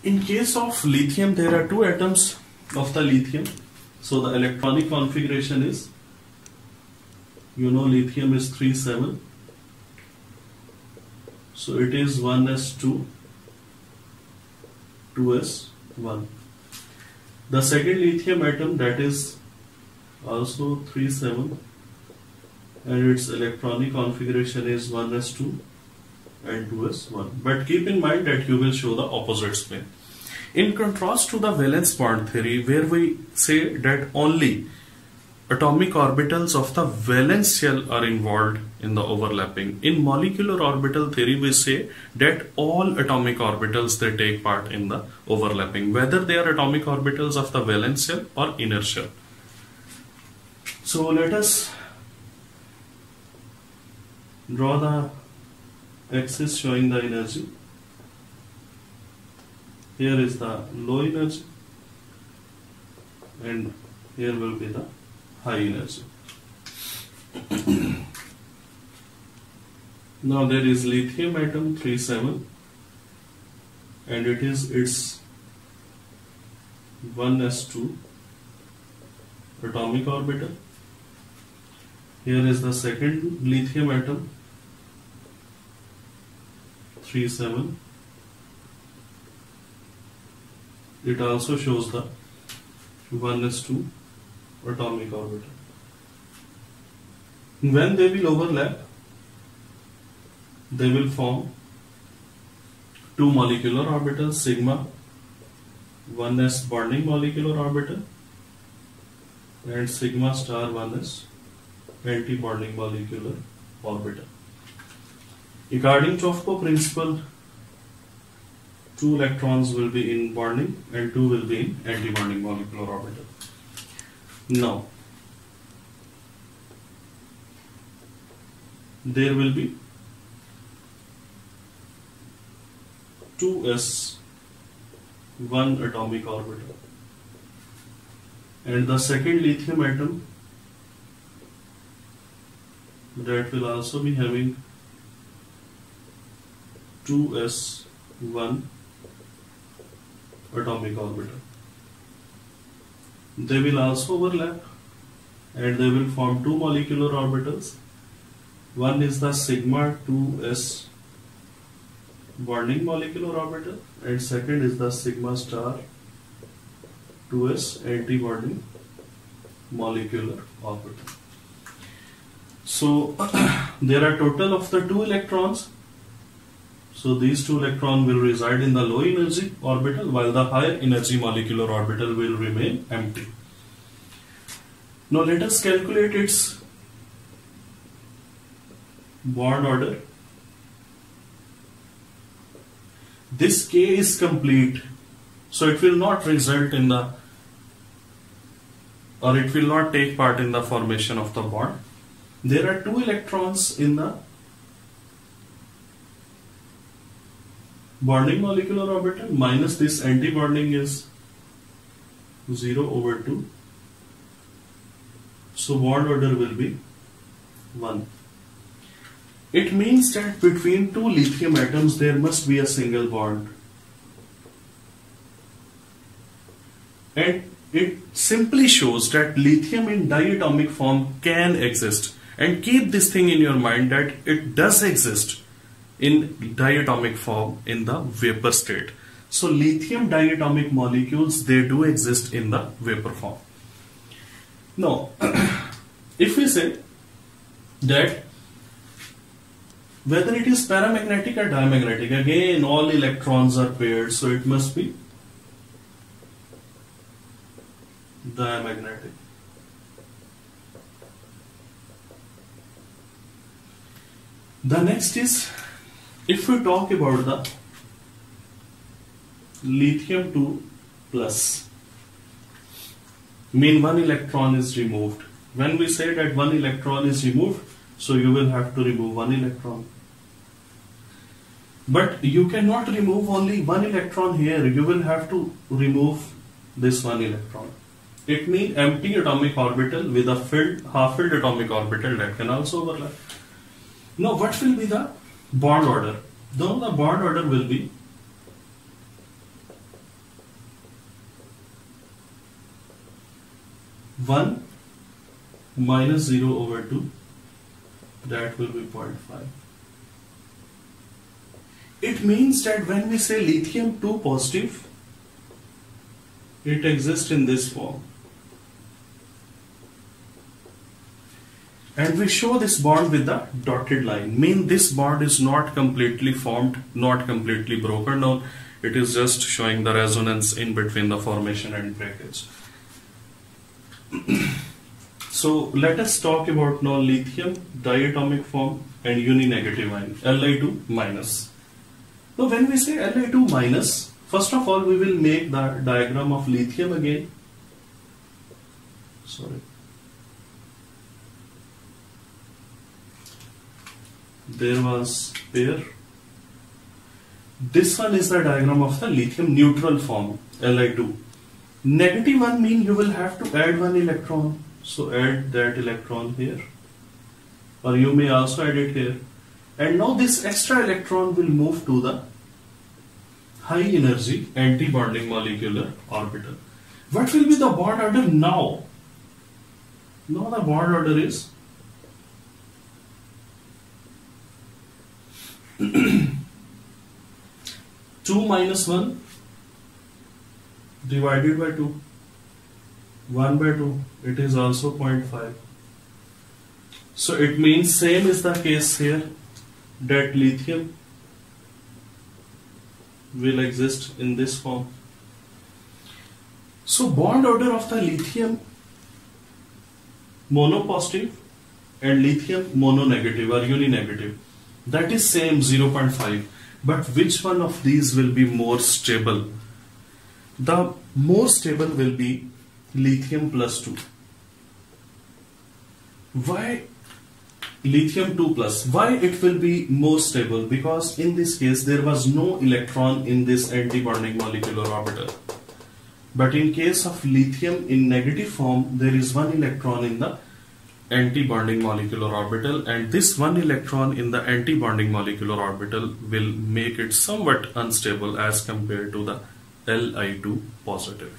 In case of lithium, there are two atoms of the lithium. So the electronic configuration is, lithium is 3,7. So it is 1s2, 2s1. The second lithium atom, that is also 3,7, and its electronic configuration is 1s2 and 2s1. But keep in mind that you will show the opposite spin. In contrast to the valence bond theory, where we say that only atomic orbitals of the valence shell are involved in the overlapping, in molecular orbital theory we say that all atomic orbitals, they take part in the overlapping, whether they are atomic orbitals of the valence shell or inner shell. So let us draw the axis showing the energy. Here is the low energy and here will be the high energy. Now there is lithium atom 3,7 and it is its 1s2 atomic orbital. Here is the second lithium atom 3,7. It also shows the 1s2 atomic orbital. When they will overlap, they will form two molecular orbitals, sigma 1s bonding molecular orbital and sigma star 1s anti-bonding molecular orbital. According to Tofpo principle, 2 electrons will be in bonding and 2 will be in anti-bonding molecular orbital. Now, there will be 2s1 atomic orbital and the second lithium atom, that will also be having 2s1 atomic orbital. They will also overlap and they will form two molecular orbitals. One is the sigma 2s bonding molecular orbital and second is the sigma star 2s anti-bonding molecular orbital. So there are total of the 2 electrons. So these 2 electrons will reside in the low energy orbital while the higher energy molecular orbital will remain empty. Now let us calculate its bond order. This K is complete, so it will not result in the, or it will not take part in the formation of the bond. There are 2 electrons in the bonding molecular orbital minus this anti-bonding is 0/2. So bond order will be 1. It means that between 2 lithium atoms there must be a single bond. And it simply shows that lithium in diatomic form can exist. And keep this thing in your mind that it does exist in diatomic form in the vapor state. So lithium diatomic molecules, they do exist in the vapor form. Now, if we say that whether it is paramagnetic or diamagnetic, again all electrons are paired, so it must be diamagnetic. The next is, if we talk about the lithium 2 plus, mean 1 electron is removed. When we say that 1 electron is removed, so you will have to remove 1 electron. But you cannot remove only 1 electron here, you will have to remove this 1 electron. It means empty atomic orbital with a filled, half-filled atomic orbital that can also overlap. Now what will be the bond order? Now the bond order will be 1 minus 0 over 2, that will be 0.5. It means that when we say lithium 2 positive, it exists in this form. And we show this bond with the dotted line. Mean this bond is not completely formed, not completely broken down. It is just showing the resonance in between the formation and breakage. So let us talk about now lithium diatomic form and uninegative ion, Li2 minus. So when we say Li2 minus, first of all we will make the diagram of lithium again. Sorry. There was pair. This one is the diagram of the lithium neutral form, Li2. Negative one mean you will have to add one electron. So add that electron here. Or you may also add it here. And now this extra electron will move to the high energy anti-bonding molecular orbital. What will be the bond order now? Now the bond order is 2 minus 1 divided by 2, 1 by 2, it is also 0.5. So it means same is the case here, that lithium will exist in this form. So bond order of the lithium monopositive and lithium mononegative or uninegative, that is same 0.5. But which one of these will be more stable? The more stable will be lithium plus 2. Why lithium 2 plus? Why it will be more stable? Because in this case there was no electron in this anti-bonding molecular orbital. But in case of lithium in negative form, there is one electron in the anti-bonding molecular orbital, and this one electron in the anti-bonding molecular orbital will make it somewhat unstable as compared to the Li2 positive.